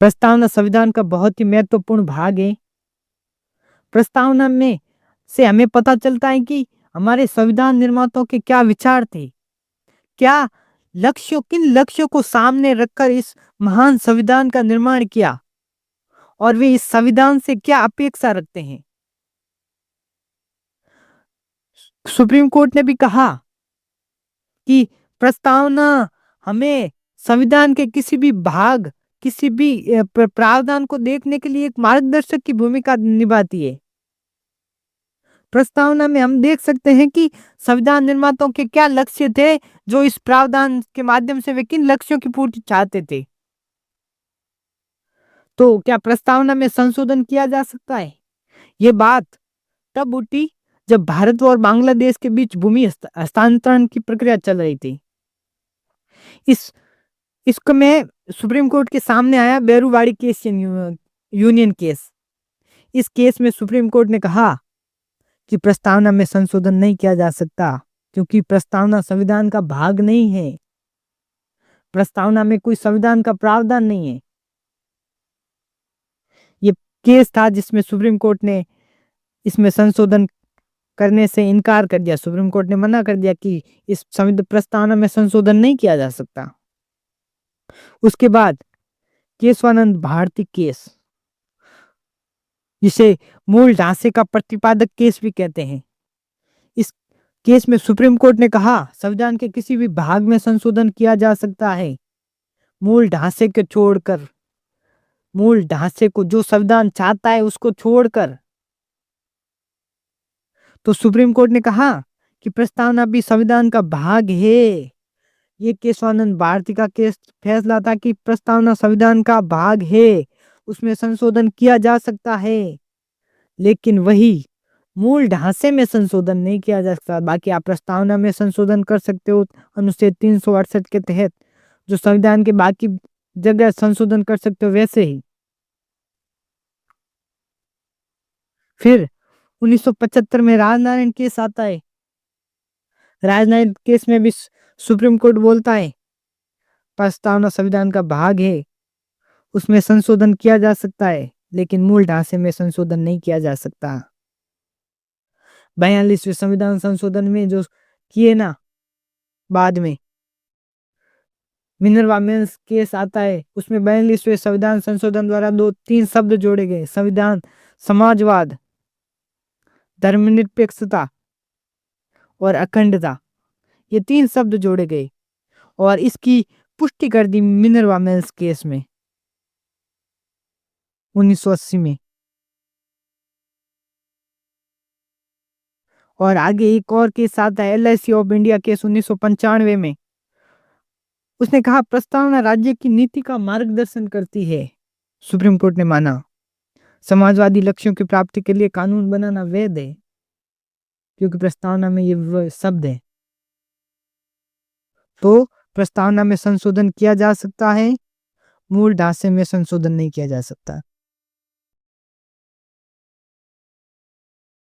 प्रस्तावना संविधान का बहुत ही महत्वपूर्ण भाग है। प्रस्तावना में से हमें पता चलता है कि हमारे संविधान निर्माताओं के क्या विचार थे, क्या किन लक्ष्यों को सामने रखकर इस महान संविधान का निर्माण किया और वे इस संविधान से क्या अपेक्षा रखते हैं। सुप्रीम कोर्ट ने भी कहा कि प्रस्तावना हमें संविधान के किसी भी भाग, किसी भी प्रावधान को देखने के लिए एक मार्गदर्शक की भूमिका निभाती है। प्रस्तावना में हम देख सकते हैं कि संविधान निर्माताओं के क्या लक्ष्य थे, जो इस प्रावधान के माध्यम से वे किन लक्ष्यों की पूर्ति चाहते थे। तो क्या प्रस्तावना में संशोधन किया जा सकता है? ये बात तब उठी जब भारत और बांग्लादेश के बीच भूमि हस्तांतरण की प्रक्रिया चल रही थी। इस इसको में सुप्रीम कोर्ट के सामने आया बेरूवाड़ी केस यूनियन केस। इस केस में सुप्रीम कोर्ट ने कहा कि प्रस्तावना में संशोधन नहीं किया जा सकता, क्योंकि प्रस्तावना संविधान का भाग नहीं है। प्रस्तावना में कोई संविधान का प्रावधान नहीं है। ये केस था जिसमें सुप्रीम कोर्ट ने इसमें संशोधन करने से इनकार कर दिया। सुप्रीम कोर्ट ने मना कर दिया कि इस संविधान प्रस्तावना में संशोधन नहीं किया जा सकता। उसके बाद केशवानंद भारती केस, जिसे मूल ढांचे का प्रतिपादक केस भी कहते हैं। इस केस में सुप्रीम कोर्ट ने कहा संविधान के किसी भी भाग में संशोधन किया जा सकता है, मूल ढांचे को छोड़कर, मूल ढांचे को जो संविधान चाहता है उसको छोड़कर। तो सुप्रीम कोर्ट ने कहा कि प्रस्तावना भी संविधान का भाग है। ये केशवानंद भारती का केस फैसला था कि प्रस्तावना संविधान का भाग है, उसमें संशोधन किया जा सकता है, लेकिन वही मूल ढांचे में संशोधन नहीं किया जा सकता। बाकी आप प्रस्तावना में संशोधन कर सकते हो अनुच्छेद 368 के तहत, जो संविधान के बाकी जगह संशोधन कर सकते हो वैसे ही। फिर 1975 में राजनारायण केस आता है। राजनारायण केस में भी सुप्रीम कोर्ट बोलता है प्रस्तावना संविधान का भाग है, उसमें संशोधन किया जा सकता है, लेकिन मूल ढांचे में संशोधन नहीं किया जा सकता। 42वें संविधान संशोधन में जो किए ना, बाद में मिनर्वा मिल्स केस आता है, उसमें 42वें संविधान संशोधन द्वारा 2-3 शब्द जोड़े गए। संविधान, समाजवाद, धर्मनिरपेक्षता और अखंडता, ये 3 शब्द जोड़े गए और इसकी पुष्टि कर दी मिनर्वा मिल्स केस में 1980 में। और आगे एक और केस आता है LIC ऑफ इंडिया केस 1995 में। उसने कहा प्रस्तावना राज्य की नीति का मार्गदर्शन करती है। सुप्रीम कोर्ट ने माना समाजवादी लक्ष्यों की प्राप्ति के लिए कानून बनाना वैध है, क्योंकि प्रस्तावना में ये शब्द है। तो प्रस्तावना में संशोधन किया जा सकता है, मूल ढांचे में संशोधन नहीं किया जा सकता।